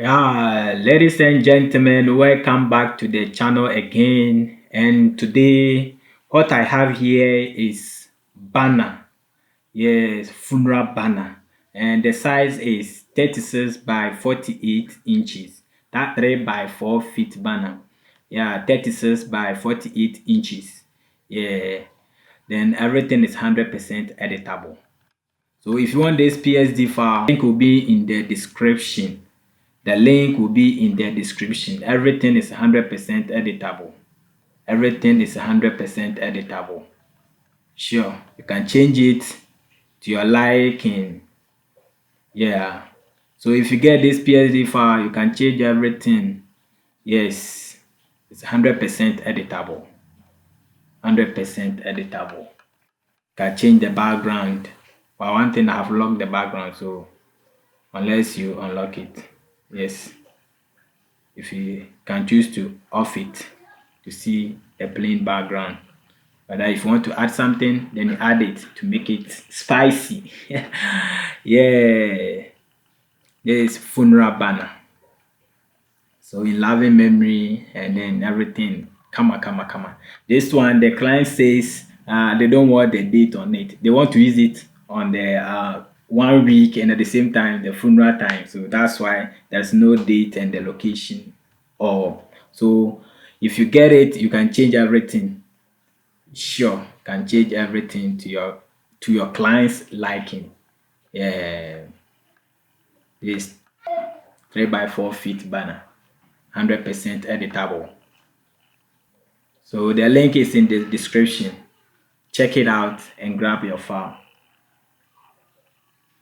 Yeah, ladies and gentlemen, welcome back to the channel again. And today, what I have here is banner. Yes, funeral banner, and the size is 36 by 48 inches. That 3 by 4 feet banner. Yeah, 36 by 48 inches. Yeah, then everything is 100% editable. So if you want this PSD file, link will be in the description. The link will be in the description. Everything is 100% editable. Everything is 100% editable. Sure, you can change it to your liking. Yeah. So if you get this PSD file, you can change everything. Yes, it's 100% editable. 100% editable. Can change the background. But one thing, I have locked the background, so unless you unlock it, yes, if you can choose to off it to see a plain background. But if you want to add something, then you add it to make it spicy. Yeah, this is funeral banner. So in loving memory and then everything. Come on. This one, the client says they don't want the date on it. They want to use it on the 1 week and at the same time the funeral time. So that's why there's no date and the location. Or so if you get it, you can change everything. Sure, can change everything to your client's liking. Yeah, this 3 by 4 feet banner, 100% editable. So the link is in the description. Check it out and grab your file.